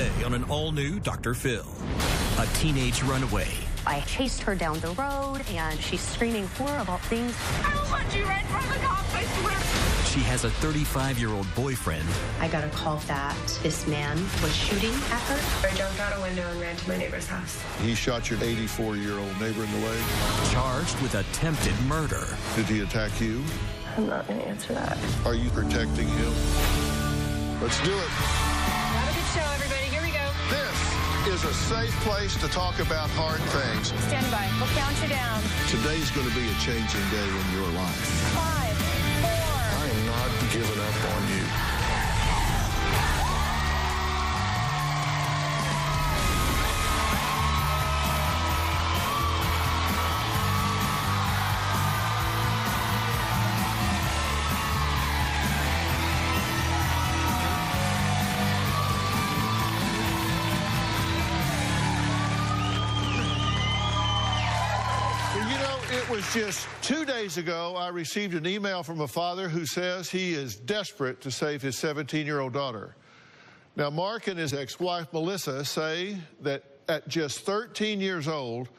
Today on an all-new Dr. Phil, a teenage runaway. I chased her down the road, and she's screaming horrible things. I will put you right in front of the cops, I swear. She has a 35-year-old boyfriend. I got a call that this man was shooting at her. I jumped out a window and ran to my neighbor's house. He shot your 84-year-old neighbor in the leg. Charged with attempted murder. Did he attack you? I'm not going to answer that. Are you protecting him? Let's do it. Have a good show, everybody. Here we go. This is a safe place to talk about hard things. Stand by. We'll count you down. Today's going to be a changing day in your life. 5, 4. I am not giving up on you. It was just 2 days ago I received an email from a father who says he is desperate to save his 17-year-old daughter. Now, Mark and his ex-wife, Melissa, say that at just 13 years old,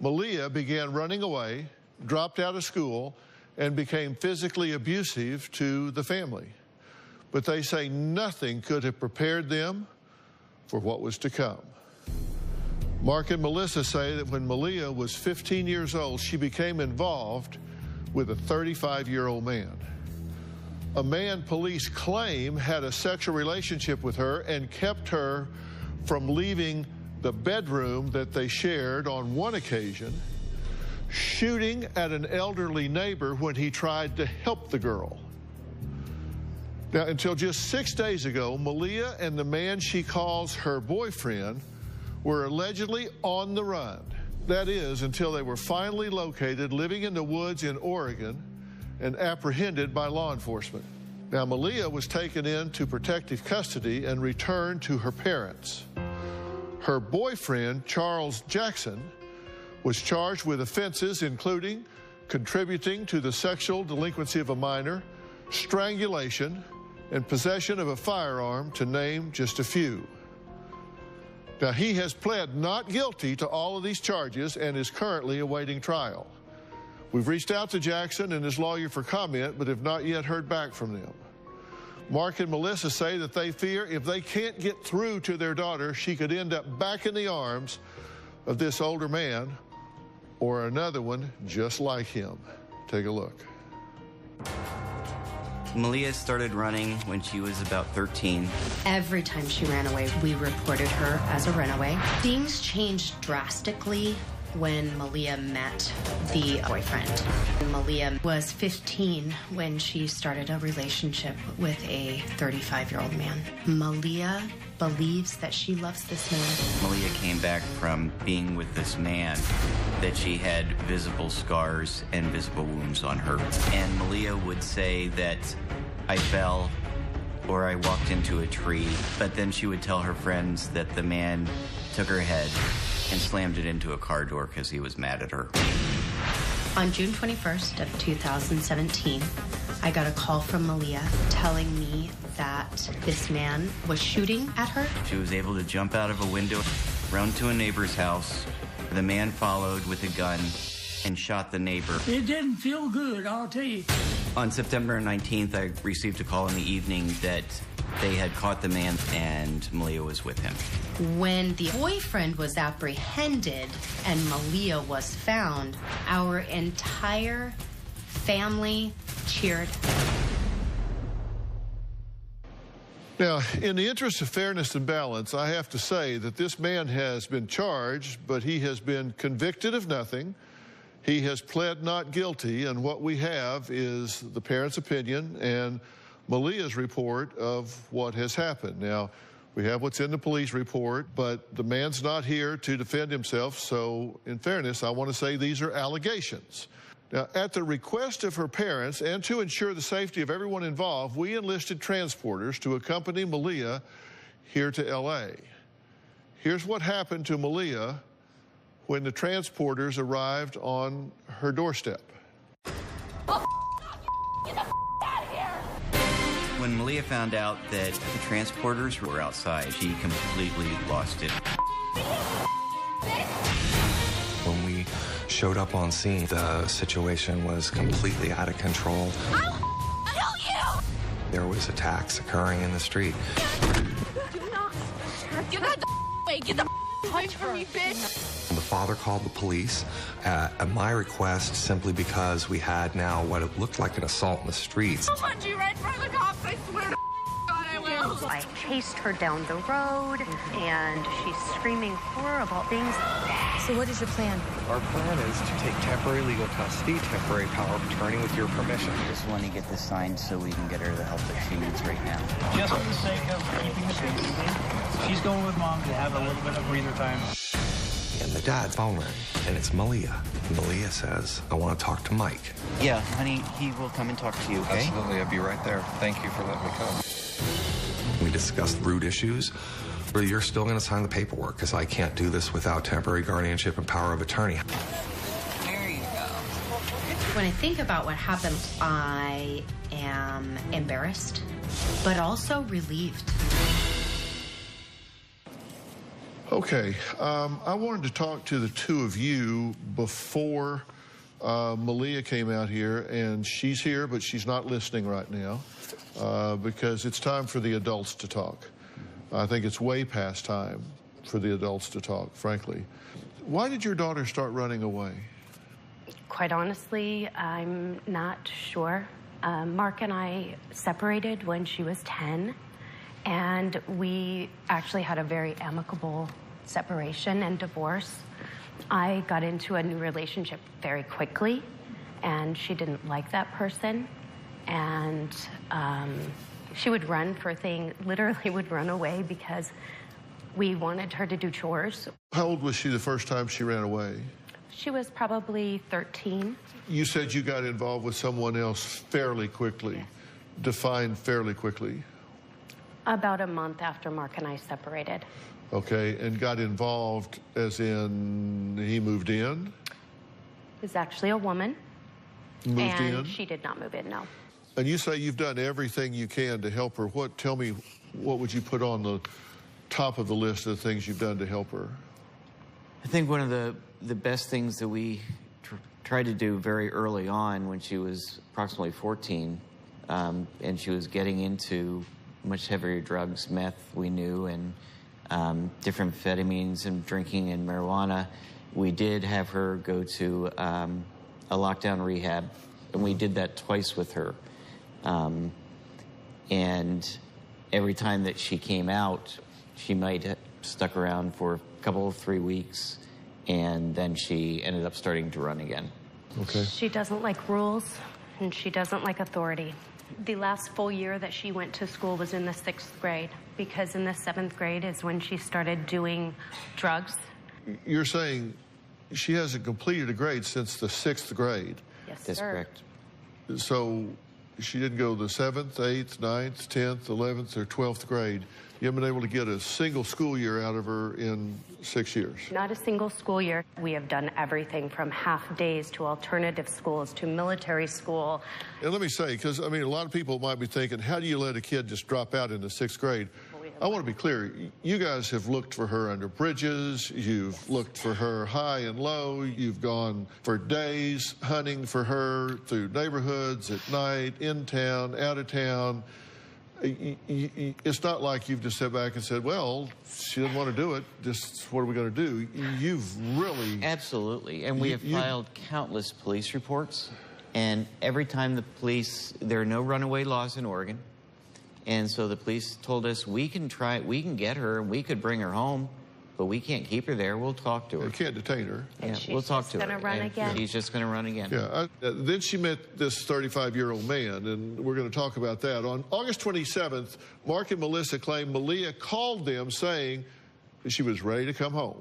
Malia began running away, dropped out of school, and became physically abusive to the family. But they say nothing could have prepared them for what was to come. Mark and Melissa say that when Malia was 15 years old, she became involved with a 35-year-old man. A man police claim had a sexual relationship with her and kept her from leaving the bedroom that they shared on one occasion, shooting at an elderly neighbor when he tried to help the girl. Now, until just 6 days ago, Malia and the man she calls her boyfriend were allegedly on the run. That is, until they were finally located living in the woods in Oregon and apprehended by law enforcement. Now, Malia was taken into protective custody and returned to her parents. Her boyfriend, Charles Jackson, was charged with offenses including contributing to the sexual delinquency of a minor, strangulation, and possession of a firearm, to name just a few. Now, he has pled not guilty to all of these charges and is currently awaiting trial. We've reached out to Jackson and his lawyer for comment, but have not yet heard back from them. Mark and Melissa say that they fear if they can't get through to their daughter, she could end up back in the arms of this older man or another one just like him. Take a look. Malia started running when she was about 13. Every time she ran away, we reported her as a runaway. Things changed drastically when Malia met the boyfriend. Malia was 15 when she started a relationship with a 35-year-old man. Malia believes that she loves this man. Malia came back from being with this man that she had visible scars and visible wounds on her. And Malia would say that I fell or I walked into a tree, but then she would tell her friends that the man took her head and slammed it into a car door because he was mad at her. On June 21st of 2017, I got a call from Malia telling me that this man was shooting at her. She was able to jump out of a window, run to a neighbor's house. The man followed with a gun and shot the neighbor. It didn't feel good, I'll tell you. On September 19th, I received a call in the evening that they had caught the man and Malia was with him. When the boyfriend was apprehended and Malia was found, our entire family cheered. Now, in the interest of fairness and balance, I have to say that this man has been charged, but he has been convicted of nothing. He has pled not guilty, and what we have is the parents' opinion and Malia's report of what has happened. Now, we have what's in the police report, but the man's not here to defend himself, so in fairness, I want to say these are allegations. Now, at the request of her parents and to ensure the safety of everyone involved, we enlisted transporters to accompany Malia here to L.A. Here's what happened to Malia when the transporters arrived on her doorstep. When Malia found out that the transporters were outside, she completely lost it. When we showed up on scene, the situation was completely out of control. I'll kill you! There was attacks occurring in the street. Do not. Get that away. Get the away from me, bitch. The father called the police at my request simply because we had now what it looked like an assault in the streets. I'll punch you right in front of the cops. I swear to God I will. I chased her down the road, and she's screaming horrible things. So what is your plan? Our plan is to take temporary legal custody, temporary power of attorney with your permission. Just want to get this signed so we can get her the help that she needs right now. Just for the sake of keeping the peace. She's going with Mom to have a little bit of breather time. And the dad's phone rang, and it's Malia. Malia says, I want to talk to Mike. Yeah, honey, he will come and talk to you, okay? Absolutely, I'll be right there. Thank you for letting me come. We discussed root issues. But you're still going to sign the paperwork because I can't do this without temporary guardianship and power of attorney. There you go. When I think about what happened, I am embarrassed, but also relieved. Okay, I wanted to talk to the two of you before Malia came out here, and she's here, but she's not listening right now because it's time for the adults to talk. I think it's way past time for the adults to talk, frankly. Why did your daughter start running away? Quite honestly, I'm not sure. Mark and I separated when she was 10, and we actually had a very amicable separation and divorce. I got into a new relationship very quickly, and she didn't like that person, and she would run for things, literally would run away because we wanted her to do chores. How old was she the first time she ran away? She was probably 13. You said you got involved with someone else fairly quickly. Yes. Define fairly quickly. About a month after Mark and I separated. Okay, and got involved as in he moved in? It was actually a woman. Moved and in? she did not move in, no. And you say you've done everything you can to help her. Tell me, what would you put on the top of the list of things you've done to help her? I think one of the best things that we tried to do very early on when she was approximately 14, and she was getting into much heavier drugs, meth we knew, and different amphetamines and drinking and marijuana, we did have her go to a lockdown rehab, and we did that twice with her. And every time that she came out, she might have stuck around for a couple of 3 weeks, and then she ended up starting to run again. Okay. She doesn't like rules, and she doesn't like authority. The last full year that she went to school was in the 6th grade, because in the 7th grade is when she started doing drugs. You're saying she hasn't completed a grade since the 6th grade? Yes, That's sir. correct. So she didn't go the 7th, 8th, 9th, 10th, 11th, or 12th grade. You haven't been able to get a single school year out of her in 6 years. Not a single school year. We have done everything from half days to alternative schools to military school. And let me say, because, I mean, a lot of people might be thinking, how do you let a kid just drop out in the 6th grade? I want to be clear. You guys have looked for her under bridges. You've looked for her high and low. You've gone for days hunting for her through neighborhoods, at night, in town, out of town. It's not like you've just sat back and said, well, she didn't want to do it. Just what are we going to do? You've really... Absolutely. And we have filed countless police reports. And every time the police, there are no runaway laws in Oregon. And so the police told us, we can get her, and we could bring her home, but we can't keep her there. We'll talk to her. You can't detain her. Yeah, we'll talk to her. She's gonna run again. She's just going to run again. Yeah. Then she met this 35-year-old man, and we're going to talk about that. On August 27th, Mark and Melissa claimed Malia called them saying that she was ready to come home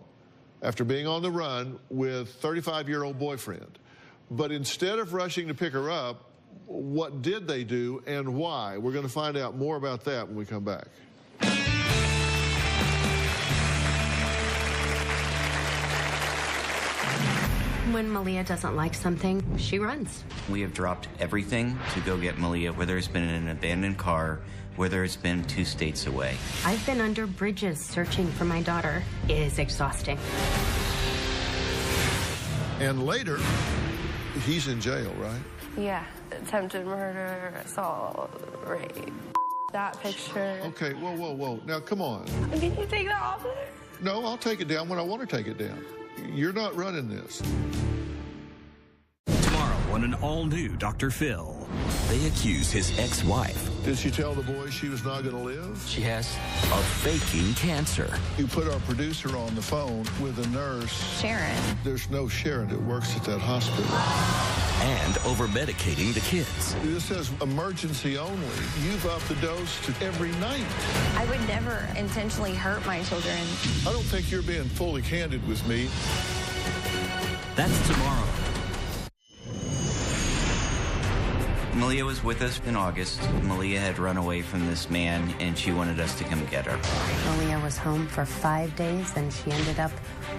after being on the run with 35-year-old boyfriend. But instead of rushing to pick her up, what did they do and why? We're going to find out more about that when we come back. When Malia doesn't like something, she runs. We have dropped everything to go get Malia, whether it's been in an abandoned car, whether it's been 2 states away. I've been under bridges searching for my daughter. It is exhausting. And later, he's in jail, right? Yeah. Attempted murder, assault, rape. That picture. Okay, whoa. Now, come on. Can you take that off there? No, I'll take it down when I want to take it down. You're not running this. Tomorrow on an all-new Dr. Phil, they accuse his ex-wife. Did she tell the boy she was not going to live? She has of faking cancer. You put our producer on the phone with a nurse. Sharon. There's no Sharon that works at that hospital. And over-medicating the kids. This says emergency only. You've upped the dose to every night. I would never intentionally hurt my children. I don't think you're being fully candid with me. That's tomorrow. Malia was with us in August. Malia had run away from this man, and she wanted us to come get her. Malia was home for 5 days, and she ended up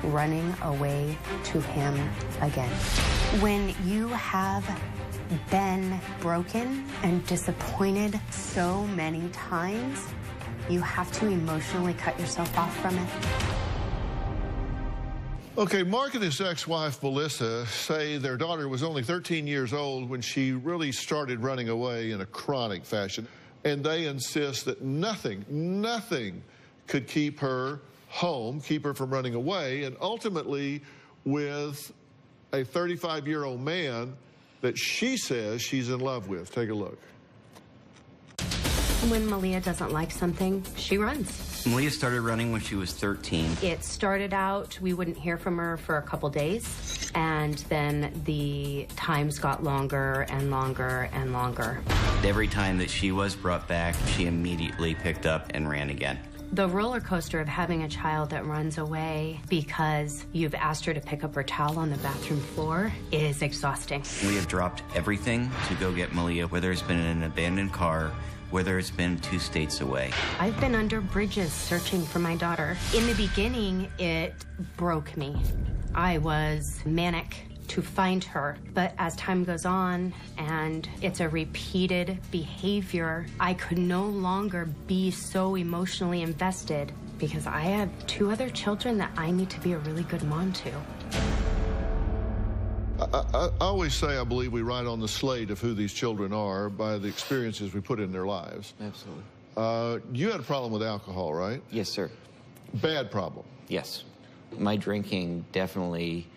running away to him again. When you have been broken and disappointed so many times, you have to emotionally cut yourself off from it. Okay, Mark and his ex-wife, Melissa, say their daughter was only 13 years old when she really started running away in a chronic fashion. And they insist that nothing could keep her home, keep her from running away, and ultimately with a 35-year-old man that she says she's in love with. Take a look. When Malia doesn't like something, she runs. Malia started running when she was 13. It started out, we wouldn't hear from her for a couple days, and then the times got longer and longer and longer. Every time that she was brought back, she immediately picked up and ran again. The roller coaster of having a child that runs away because you've asked her to pick up her towel on the bathroom floor is exhausting. We have dropped everything to go get Malia, whether it's been in an abandoned car, whether it's been 2 states away. I've been under bridges searching for my daughter. In the beginning, it broke me. I was manic to find her, but as time goes on and it's a repeated behavior, I could no longer be so emotionally invested because I have 2 other children that I need to be a really good mom to. I always say I believe we write on the slate of who these children are by the experiences we put in their lives. Absolutely. You had a problem with alcohol, right? Yes, sir. Bad problem. Yes. My drinking definitely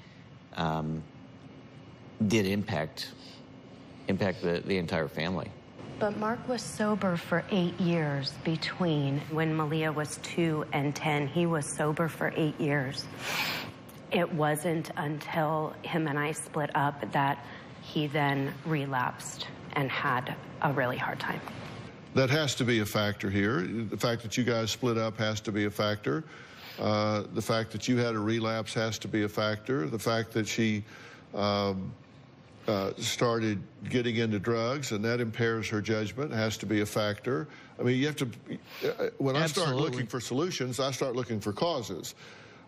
did impact the entire family. But Mark was sober for 8 years between when Malia was 2 and 10. He was sober for 8 years. It wasn't until him and I split up that he then relapsed and had a really hard time. That has to be a factor here. The fact that you guys split up has to be a factor. The fact that you had a relapse has to be a factor. The fact that she started getting into drugs and that impairs her judgment has to be a factor. I mean, you have to, when I start looking for solutions, I start looking for causes.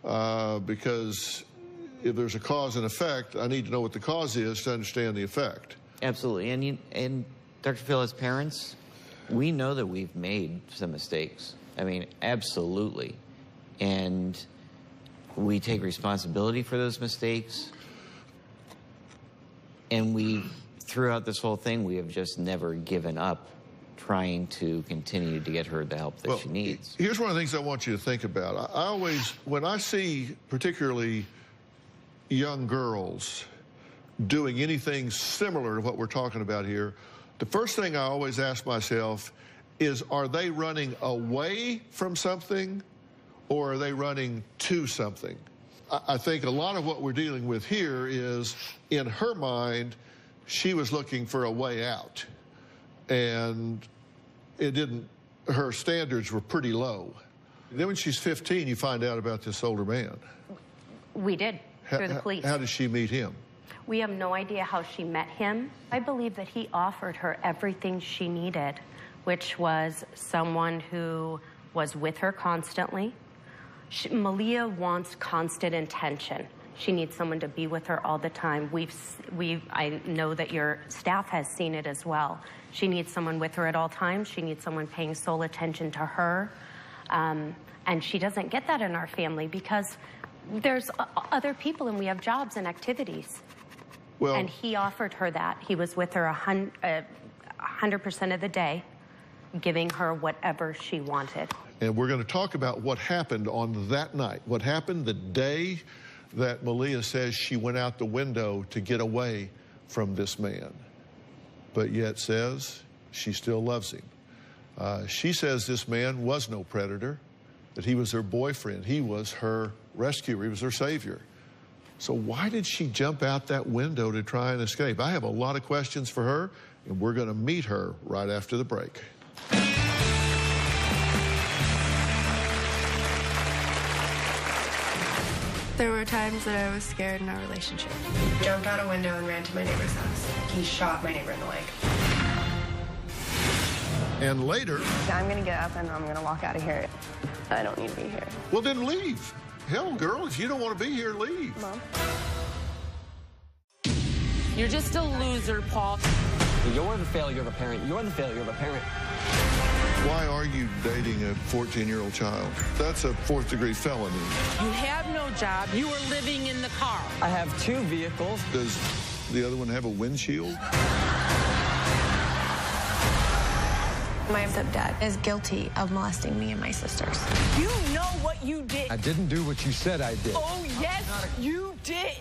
Because if there's a cause and effect, I need to know what the cause is to understand the effect. Absolutely. And Dr. Phil, as parents, we know that we've made some mistakes. I mean, absolutely. And we take responsibility for those mistakes. And throughout this whole thing, we have just never given up trying to continue to get her the help that she needs. Here's one of the things I want you to think about. I always, when I see particularly young girls doing anything similar to what we're talking about here, the first thing I always ask myself is, are they running away from something or are they running to something? I think a lot of what we're dealing with here is, in her mind, she was looking for a way out. And it didn't, her standards were pretty low. Then when she's 15, you find out about this older man. We did, through the police. How did she meet him? We have no idea how she met him. I believe that he offered her everything she needed, which was someone who was with her constantly. Malia wants constant attention. She needs someone to be with her all the time. I know that your staff has seen it as well. She needs someone with her at all times. She needs someone paying sole attention to her. And she doesn't get that in our family because there's other people and we have jobs and activities. Well, and he offered her that. He was with her 100% of the day, giving her whatever she wanted. And we're going to talk about what happened on that night. What happened the day that Malia says she went out the window to get away from this man, but yet says she still loves him. She says this man was no predator, that he was her boyfriend. He was her rescuer. He was her savior. So why did she jump out that window to try and escape? I have a lot of questions for her, and we're going to meet her right after the break. There were times that I was scared in our relationship. Jumped out a window and ran to my neighbor's house. He shot my neighbor in the leg. And later... I'm going to get up and I'm going to walk out of here. I don't need to be here. Well, then leave. Hell, girl, if you don't want to be here, leave. Mom. You're just a loser, Paul. You're the failure of a parent. You're the failure of a parent. Why are you dating a 14-year-old child? That's a fourth-degree felony. You have no job. You are living in the car. I have 2 vehicles. Does the other one have a windshield? My stepdad is guilty of molesting me and my sisters. You know what you did. I didn't do what you said I did. Oh, yes, you did.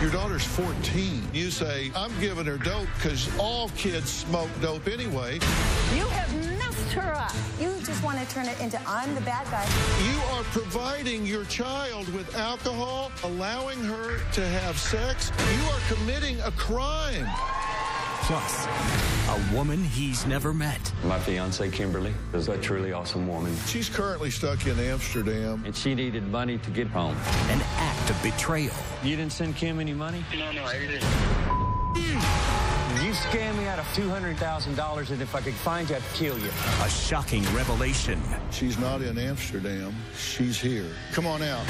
Your daughter's 14. You say, I'm giving her dope because all kids smoke dope anyway. You have messed her up. You just want to turn it into I'm the bad guy. You are providing your child with alcohol, allowing her to have sex. You are committing a crime. Plus, a woman he's never met. My fiancée, Kimberly, is a truly awesome woman. She's currently stuck in Amsterdam. And she needed money to get home. An act of betrayal. You didn't send Kim any money? No, I didn't. You scammed me out of $200,000, and if I could find you, I'd kill you. A shocking revelation. She's not in Amsterdam. She's here. Come on out.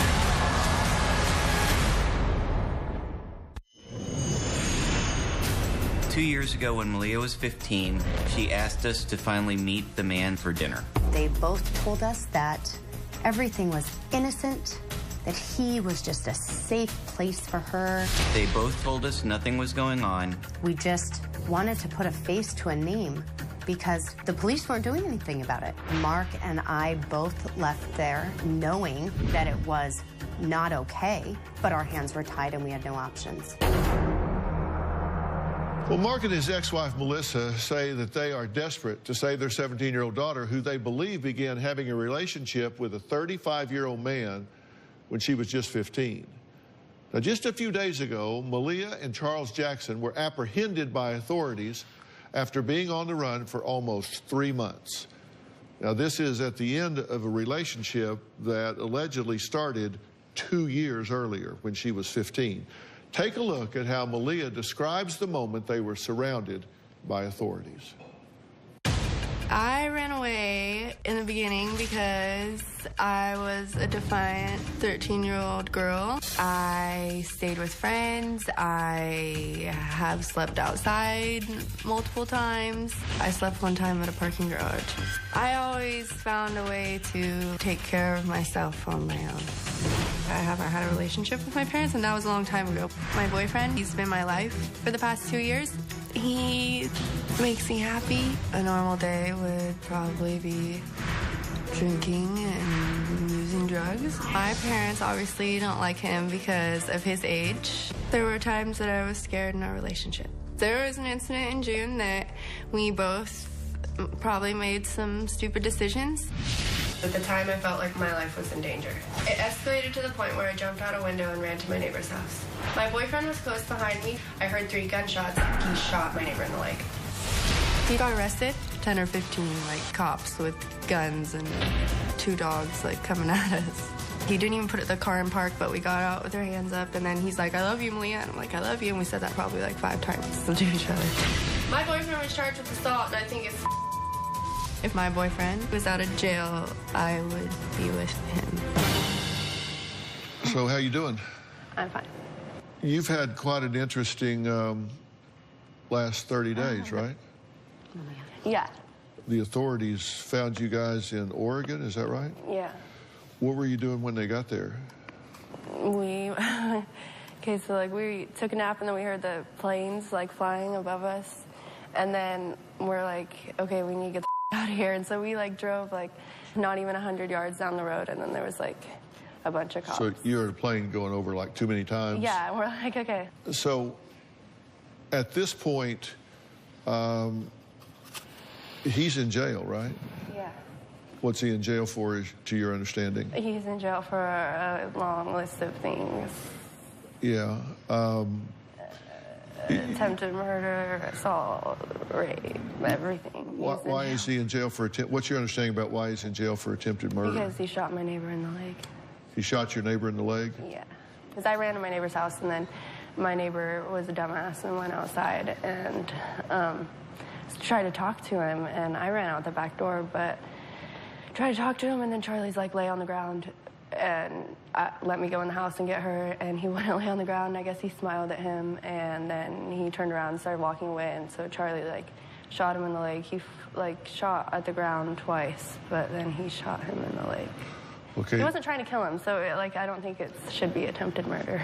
Two years ago, when Malia was 15, she asked us to finally meet the man for dinner. They both told us that everything was innocent, that he was just a safe place for her. They both told us nothing was going on. We just wanted to put a face to a name because the police weren't doing anything about it. Mark and I both left there knowing that it was not okay, but our hands were tied and we had no options. Well, Mark and his ex-wife, Melissa, say that they are desperate to save their 17-year-old daughter, who they believe began having a relationship with a 35-year-old man when she was just 15. Now, just a few days ago, Malia and Charles Jackson were apprehended by authorities after being on the run for almost 3 months. Now, this is at the end of a relationship that allegedly started 2 years earlier when she was 15. Take a look at how Malia describes the moment they were surrounded by authorities. I ran away in the beginning because I was a defiant 13-year-old girl. I stayed with friends. I have slept outside multiple times. I slept one time at a parking garage. I always found a way to take care of myself on my own. I haven't had a relationship with my parents, and that was a long time ago. My boyfriend, he's been my life for the past 2 years. He makes me happy. A normal day would probably be drinking and using drugs. My parents obviously don't like him because of his age. There were times that I was scared in our relationship. There was an incident in June that we both probably made some stupid decisions. At the time, I felt like my life was in danger. It escalated to the point where I jumped out a window and ran to my neighbor's house. My boyfriend was close behind me. I heard 3 gunshots. He shot my neighbor in the leg. He got arrested. 10 or 15, cops with guns and 2 dogs, coming at us. He didn't even put the car in park, but we got out with our hands up, and then he's like, I love you, Malia. And I'm like, I love you. And we said that probably 5 times to each other. My boyfriend was charged with assault, and I think it's... If my boyfriend was out of jail, I would be with him. So how you doing? I'm fine. You've had quite an interesting last 30 days, right? Yeah. The authorities found you guys in Oregon, is that right? Yeah. What were you doing when they got there? Okay, so like we took a nap and then we heard the planes like flying above us. And then we're like, okay, we need to get the out of here. And so we like drove like not even 100 yards down the road. And then there was like a bunch of cops. So you're in a plane going over like too many times? Yeah, and we're like, okay. So at this point, he's in jail, right? Yeah. What's he in jail for, to your understanding? He's in jail for a long list of things. Yeah. Attempted murder, assault, rape, everything. Why is he in jail for what's your understanding about why he's in jail for attempted murder? Because he shot my neighbor in the leg. He shot your neighbor in the leg? Yeah. Because I ran to my neighbor's house, and then my neighbor was a dumbass and went outside and tried to talk to him, and I ran out the back door, but tried to talk to him, and then Charlie's like, lay on the ground, and let me go in the house and get her, and he wouldn't lay on the ground. I guess he smiled at him, and then he turned around and started walking away, and so Charlie like shot him in the leg. He like shot at the ground twice, but then he shot him in the leg. Okay. He wasn't trying to kill him, so like I don't think it should be attempted murder.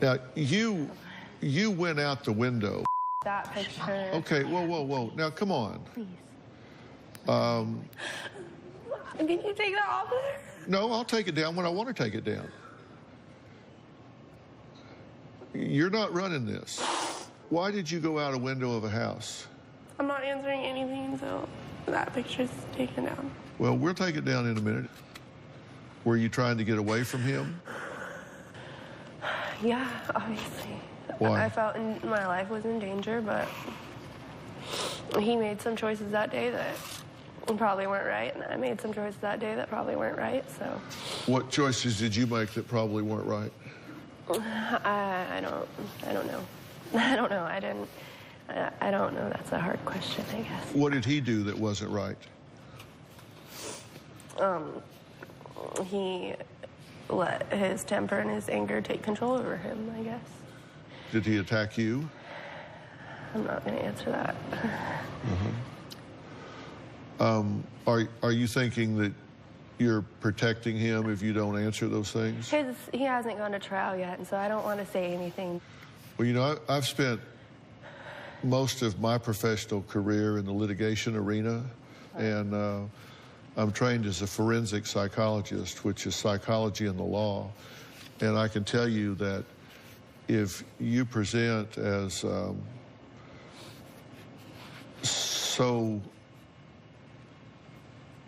Now you went out the window. That picture. Okay, whoa. Now come on. Please. Can you take that off there? No, I'll take it down when I want to take it down. You're not running this. Why did you go out a window of a house? I'm not answering anything until that picture's taken down. Well, we'll take it down in a minute. Were you trying to get away from him? Yeah, obviously. Why? I felt my life was in danger, but he made some choices that day that probably weren't right, and I made some choices that day that probably weren't right, so. What choices did you make that probably weren't right? I don't know. I don't know. I don't know. That's a hard question, I guess. What did he do that wasn't right? He let his temper and his anger take control over him, I guess. Did he attack you? I'm not going to answer that. Are you thinking that you're protecting him if you don't answer those things? He hasn't gone to trial yet, and so I don't want to say anything. Well, you know, I've spent most of my professional career in the litigation arena, and I'm trained as a forensic psychologist, which is psychology in the law. And I can tell you that if you present as so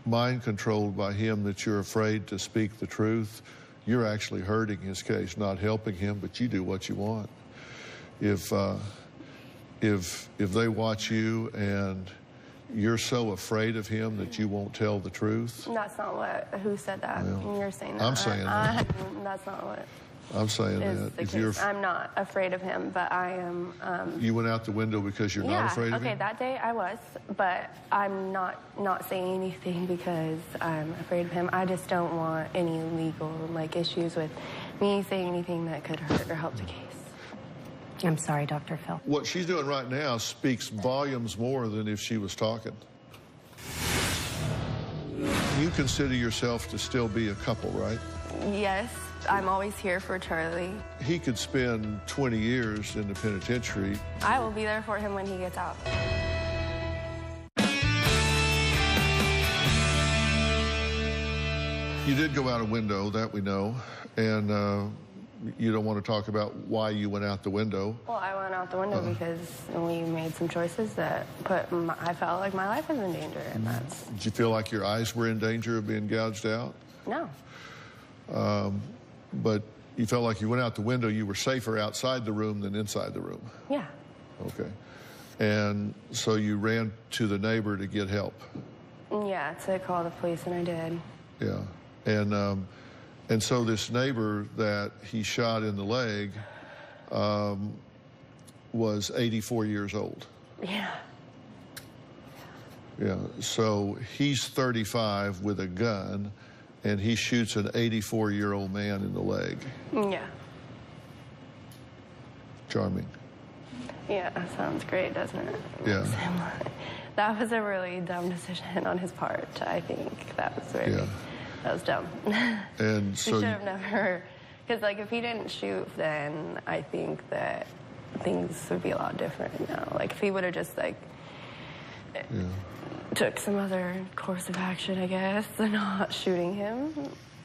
mind-controlled by him that you're afraid to speak the truth, you're actually hurting his case, not helping him, but you do what you want. If they watch you and you're so afraid of him that you won't tell the truth. That's not who said that. Well, you're saying that. I'm saying that. That's not what I'm saying is that. the If case. I'm not afraid of him, but I am. You went out the window because you're not afraid of him? Okay, that day I was, but I'm not saying anything because I'm afraid of him. I just don't want any legal issues with me saying anything that could hurt or help the case. I'm sorry, Dr. Phil. What she's doing right now speaks volumes more than if she was talking. You consider yourself to still be a couple, right? Yes, I'm always here for Charlie. He could spend 20 years in the penitentiary. I will be there for him when he gets out. You did go out a window, that we know, and you don't want to talk about why you went out the window. Well, I went out the window because we made some choices that I felt like my life was in danger, and that's... Did you feel like your eyes were in danger of being gouged out? No. But you felt like you went out the window, you were safer outside the room than inside the room? Yeah. Okay. And so you ran to the neighbor to get help? Yeah, to call the police, and I did. Yeah. And so this neighbor that he shot in the leg was 84 years old. Yeah. Yeah, so he's 35 with a gun, and he shoots an 84-year-old man in the leg. Yeah. Charming. Yeah, that sounds great, doesn't it? Yeah. That was a really dumb decision on his part, I think. That was that was dumb. And so he should have never, because like if he didn't shoot, then I think that things would be a lot different now. Like if he would have just like took some other course of action, I guess, than not shooting him.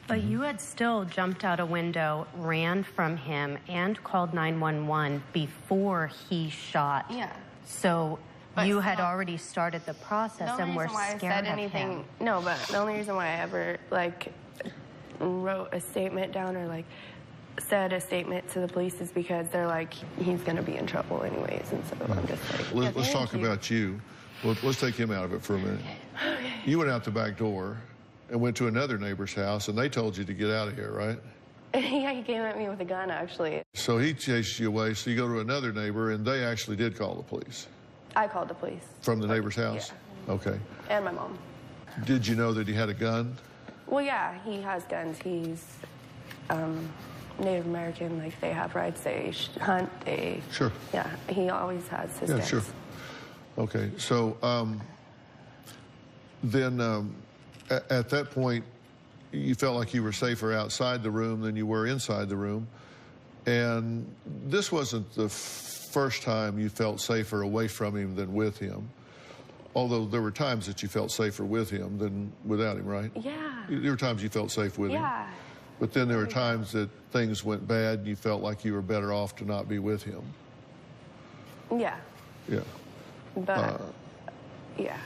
But you had still jumped out a window, ran from him, and called 911 before he shot. Yeah. So But you had already started the process and were scared of him. No, but the only reason why I ever like wrote a statement down or like said a statement to the police is because they're like, he's gonna be in trouble anyways, and so I'm just like. Let's talk about you. Let's take him out of it for a minute. You went out the back door and went to another neighbor's house, and they told you to get out of here, right? Yeah, he came at me with a gun, actually. So he chased you away, so you go to another neighbor, and they actually did call the police. I called the police. From the neighbor's house? Yeah. Okay. And my mom. Did you know that he had a gun? Well, yeah, he has guns. He's Native American. Like, they have rights. They hunt. They... Sure. Yeah, he always has his guns. Sure. Okay, so then at that point, you felt like you were safer outside the room than you were inside the room. And this wasn't the first time you felt safer away from him than with him. Although there were times that you felt safer with him than without him, right? Yeah. There were times you felt safe with him. Yeah. But then there were times that things went bad and you felt like you were better off to not be with him. Yeah. Yeah. But, yeah.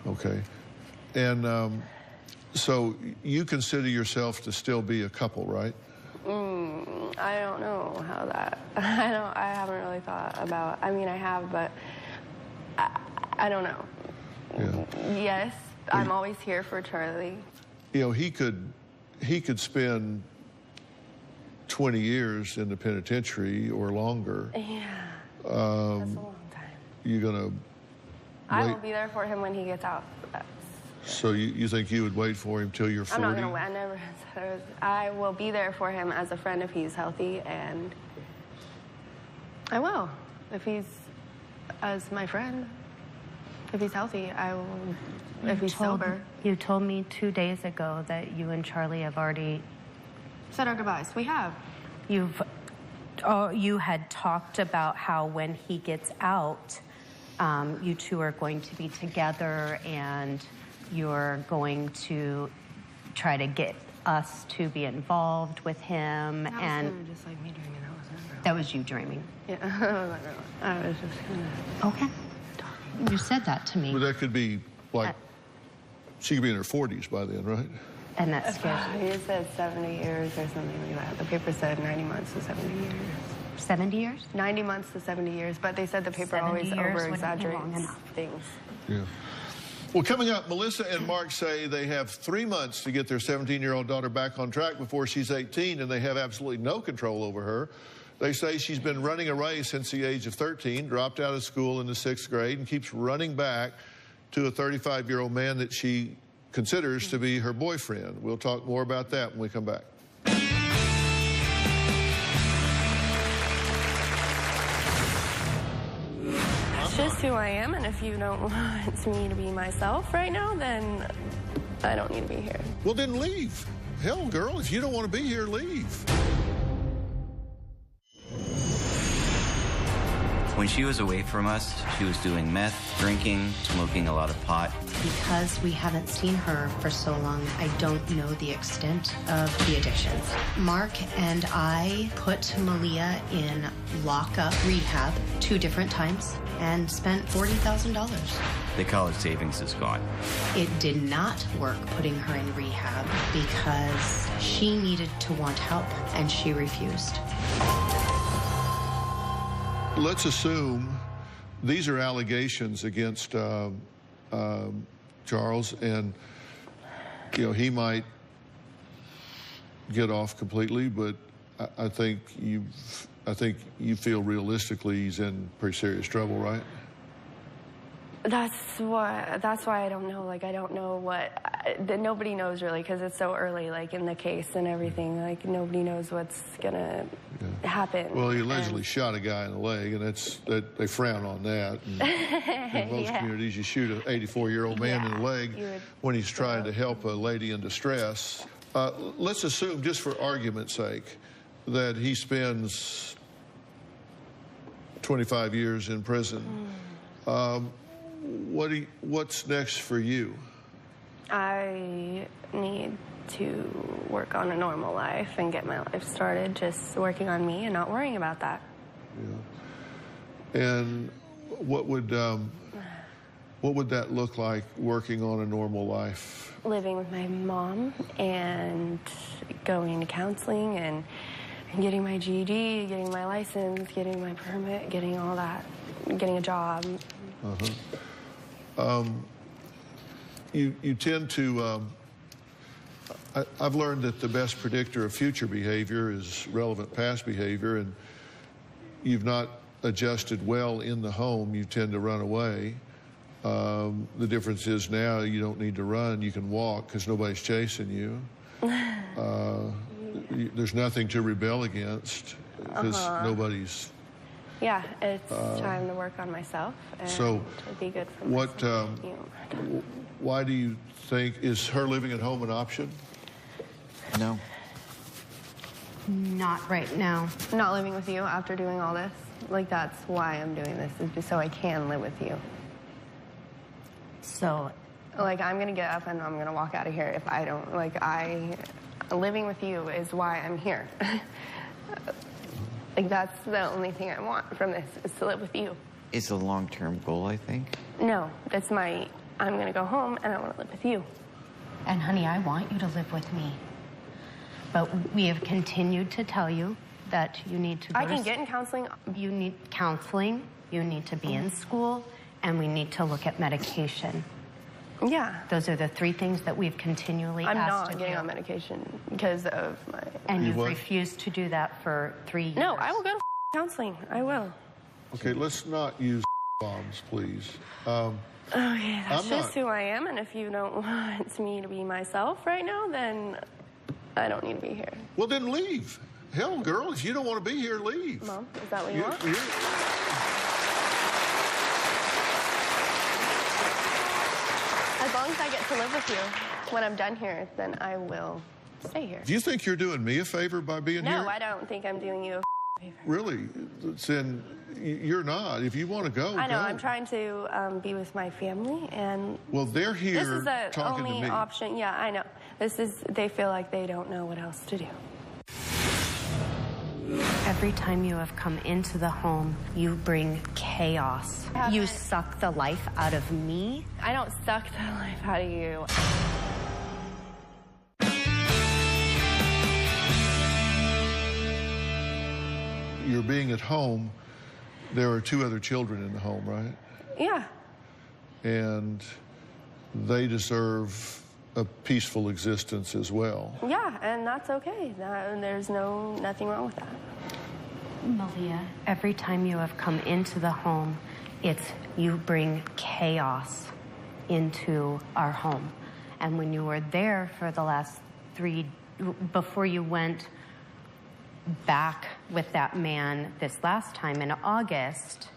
Okay. And so you consider yourself to still be a couple, right? I don't know how that, I haven't really thought about, I mean, I have, but I don't know. Yeah. Yes, I'm always here for Charlie. You know, he could spend 20 years in the penitentiary or longer. Yeah. That's a long time. You're gonna I will be there for him when he gets out. So you think you would wait for him till you're 40? I'm not gonna wait. I never said I will be there for him as a friend if he's healthy, and I will. If he's as my friend, if he's healthy, I will. If he's sober. You told me 2 days ago that you and Charlie have already said our goodbyes. We have. You had talked about how when he gets out, you two are going to be together and you're going to try to get us to be involved with him. That was and kind of just like me dreaming. that was you dreaming. Yeah, I was just kind of. Okay. You said that to me. But that could be like, she could be in her 40s by then, right? And that scares me. He said 70 years or something like that. The paper said 90 months to 70 years. 70 years? 90 months to 70 years, but they said the paper always over-exaggerates things. Yeah. Well, coming up, Melissa and Mark say they have 3 months to get their 17-year-old daughter back on track before she's 18, and they have absolutely no control over her. They say she's been running away since the age of 13, dropped out of school in the 6th grade, and keeps running back to a 35-year-old man that she considers to be her boyfriend. We'll talk more about that when we come back. It's just who I am, and if you don't want me to be myself right now, then I don't need to be here. Well, then leave. Hell, girl, if you don't want to be here, leave. When she was away from us, she was doing meth, drinking, smoking a lot of pot. Because we haven't seen her for so long, I don't know the extent of the addictions. Mark and I put Malia in lockup rehab 2 different times and spent $40,000. The college savings is gone. It did not work putting her in rehab because she needed to want help and she refused. Let's assume these are allegations against Charles, and you know he might get off completely, but I think you feel realistically he's in pretty serious trouble, right? That's why I don't know. Like, I don't know nobody knows really, because it's so early, like, in the case and everything. Like, nobody knows what's gonna happen. Well, he allegedly shot a guy in the leg, and they frown on that. And in most communities, you shoot an 84-year-old man in the leg when he's trying to help a lady in distress. Let's assume, just for argument's sake, that he spends 25 years in prison. What's next for you? I need to work on a normal life and get my life started, just working on me and not worrying about that. Yeah. And what would that look like, working on a normal life? Living with my mom and going to counseling and getting my GED, getting my license, getting my permit, getting all that, getting a job. You tend to, I've learned that the best predictor of future behavior is relevant past behavior, and you've not adjusted well in the home, you tend to run away. The difference is now you don't need to run, you can walk because nobody's chasing you. There's nothing to rebel against because nobody's... Yeah, it's time to work on myself and to be good for myself. Why do you think, is her living at home an option? No. Not right now. Not living with you after doing all this? Like, that's why I'm doing this, is just so I can live with you. So... Like, I'm gonna get up and I'm gonna walk out of here if I don't, like, living with you is why I'm here. Like, that's the only thing I want from this, is to live with you. It's a long-term goal, I think. No, that's I'm gonna go home and I want to live with you. And honey, I want you to live with me. But we have continued to tell you that you need to go I can get in counseling. You need counseling, you need to be in school, and we need to look at medication. Yeah. Those are the three things that we've continually asked of you. I'm not getting on medication because of my... And you've refused to do that for 3 years. No, I will go to counseling. I will. Okay, let's not use bombs, please. Okay, that's just who I am, and if you don't want me to be myself right now, then I don't need to be here. Well, then leave. Hell, girl, if you don't want to be here, leave. Mom, is that what you want? As long as I get to live with you when I'm done here, then I will stay here. Do you think you're doing me a favor by being here? No, I don't think I'm doing you a favor. Really? Then you're not. If you want to go, I know. go. I'm trying to be with my family, and well, they're here this is the talking to only me. option. Yeah, I know. They feel like they don't know what else to do. Every time you have come into the home, you bring chaos. You suck the life out of me. I don't suck the life out of you. You're being at home. There are 2 other children in the home, right? Yeah. And they deserve a peaceful existence as well. Yeah, and that's okay. There's nothing wrong with that. Malia, every time you have come into the home, you bring chaos into our home. And when you were there for the last 3, before you went back with that man this last time in August,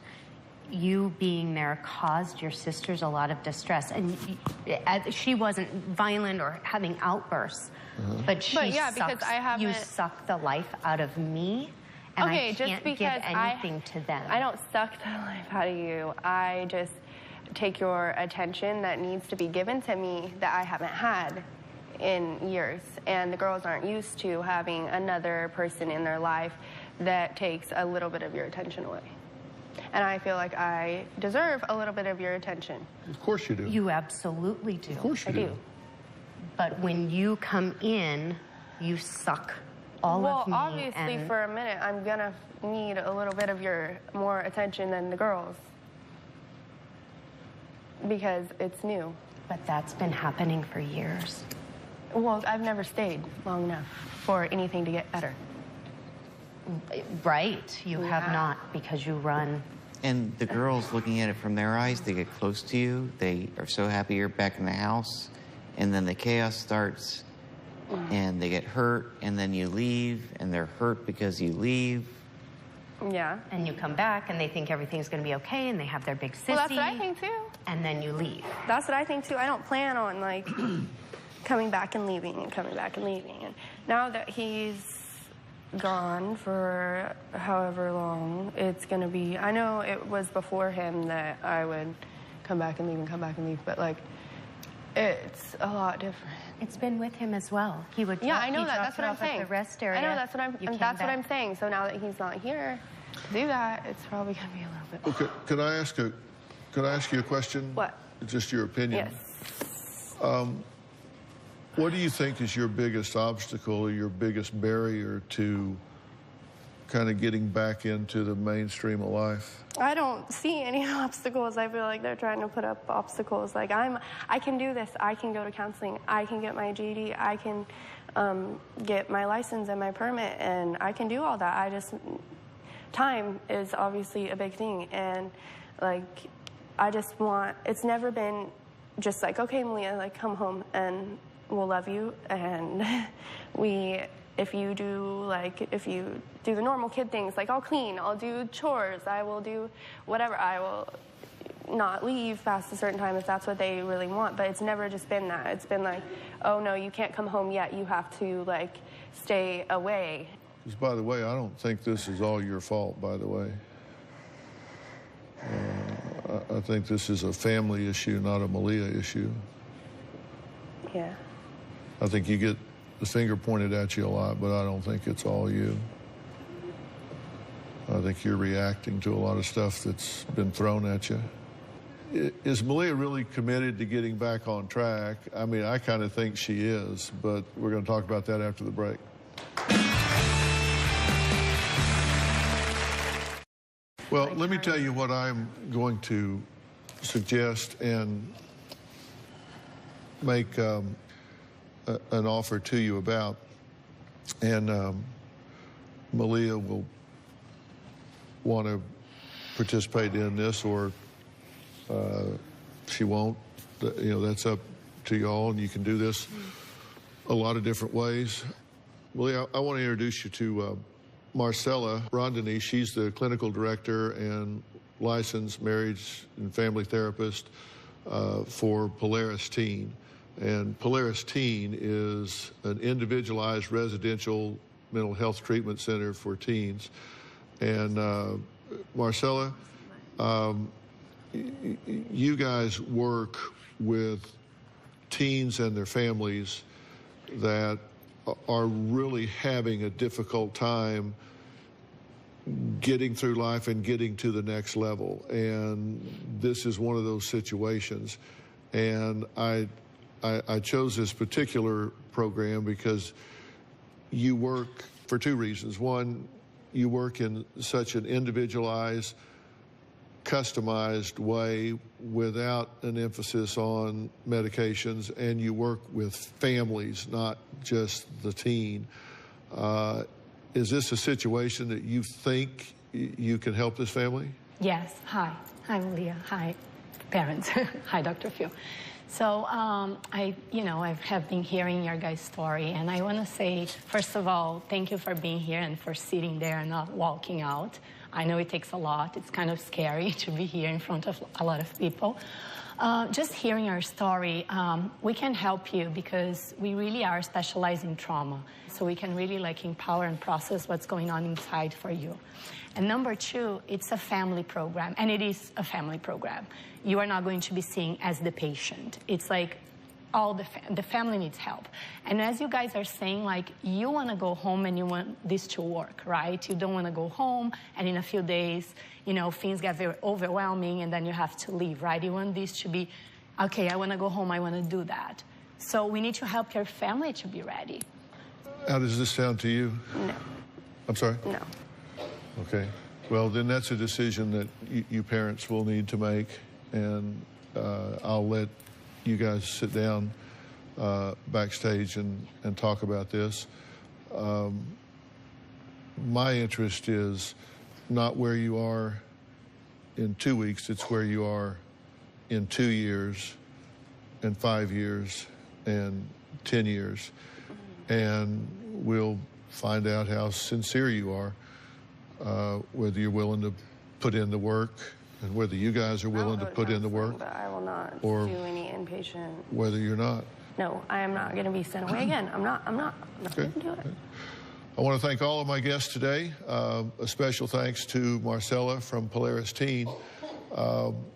you being there caused your sisters a lot of distress. And she wasn't violent or having outbursts, but you suck the life out of me, and I can't give anything to them. I don't suck the life out of you. I just take your attention that needs to be given to me that I haven't had in years. And the girls aren't used to having another person in their life that takes a little bit of your attention away. And I feel like I deserve a little bit of your attention. Of course you do. You absolutely do. Of course you do. But when you come in, you suck all of me. Well, obviously, for a minute, I'm gonna need a little bit of your more attention than the girls. Because it's new. But that's been happening for years. Well, I've never stayed long enough for anything to get better. Right, you have not, because you run And the girls looking at it from their eyes, they get close to you. They are so happy you're back in the house. And then the chaos starts, and they get hurt, and then you leave, and they're hurt because you leave. Yeah. And you come back, and they think everything's going to be okay, and they have their big sissy. Well, that's what I think, too. And then you leave. That's what I think, too. I don't plan on, like, coming back and leaving and coming back and leaving. And now that he's gone for however long, it's going to be... I know it was before him that I would come back and leave and come back and leave, but, like, it's a lot different. It's been with him as well. He would. Yeah, I know that. That's what I'm saying. At the rest area. I know that's what I'm saying. So now that he's not here to do that, it's probably gonna be a little bit. Okay, could I ask you a question? What? Just your opinion. Yes. What do you think is your biggest obstacle or your biggest barrier to kind of getting back into the mainstream of life? I don't see any obstacles. I feel like they're trying to put up obstacles. Like, I can do this. I can go to counseling. I can get my GED. I can get my license and my permit, and I can do all that. Time is obviously a big thing, and, like, I just want, it's never been just like, okay, Malia, like, come home, and we'll love you, and if you do the normal kid things, like I'll clean, I'll do chores, I will do whatever, I will not leave past a certain time if that's what they really want. But it's never just been that. It's been like, oh no, you can't come home yet, you have to, like, stay away. Because, by the way, I don't think this is all your fault, by the way. I think this is a family issue, not a Malia issue. Yeah. I think you get the finger pointed at you a lot, but I don't think it's all you. I think you're reacting to a lot of stuff that's been thrown at you. Is Malia really committed to getting back on track? I mean, I kind of think she is, but we're going to talk about that after the break. Well, let me tell you what I'm going to suggest and make an offer to you about. And Malia will want to participate in this, or she won't. You know, that's up to y'all, and you can do this a lot of different ways. Malia, I want to introduce you to Marcella Rondini. She's the clinical director and licensed marriage and family therapist for Polaris Teen. And Polaris Teen is an individualized residential mental health treatment center for teens. And Marcella, you guys work with teens and their families that are really having a difficult time getting through life and getting to the next level. And this is one of those situations. And I chose this particular program because you work for two reasons. One, you work in such an individualized, customized way without an emphasis on medications, and you work with families, not just the teen. Is this a situation that you think you can help this family? Yes. Hi. Hi, Malia. Hi, parents. Hi, Dr. Phil. So I have been hearing your guys' story, and I want to say, first of all, thank you for being here and for sitting there and not walking out. I know it takes a lot. It's kind of scary to be here in front of a lot of people. Just hearing your story, we can help you because we really are specialized in trauma. So we can really empower and process what's going on inside for you. And number two, it's a family program, and it is a family program. You are not going to be seen as the patient. It's like all the family needs help. And as you guys are saying, you want to go home and you want this to work, right? You don't want to go home and in a few days, things get very overwhelming and then you have to leave, right? You want this to be, okay, I want to go home, I want to do that. So we need to help your family to be ready. How does this sound to you? No. I'm sorry? No. Okay. Well, then that's a decision that you parents will need to make, and I'll let you guys sit down backstage and talk about this. My interest is not where you are in 2 weeks, it's where you are in 2 years and 5 years and 10 years. And we'll find out how sincere you are, whether you're willing to put in the work and whether you guys are willing to put in the work. But I will not or do any inpatient. Whether you're not. No, I am not going to be sent away again. I'm not going to do it. I want to thank all of my guests today. A special thanks to Marcella from Polaris Teen.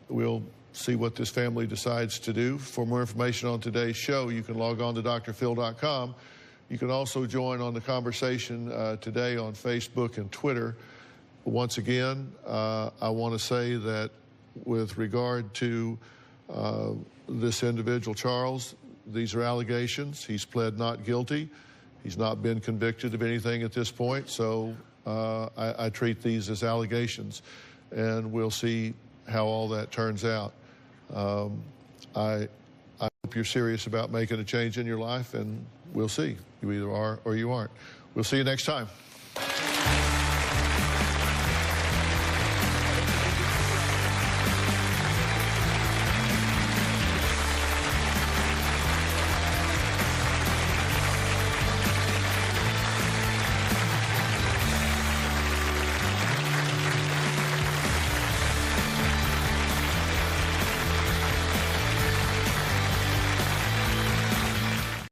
We'll see what this family decides to do. For more information on today's show, you can log on to drphil.com. You can also join on the conversation today on Facebook and Twitter. Once again, I want to say that with regard to this individual, Charles, these are allegations. He's pled not guilty. He's not been convicted of anything at this point, so I treat these as allegations, and we'll see how all that turns out. I hope you're serious about making a change in your life, and we'll see. You either are or you aren't. We'll see you next time.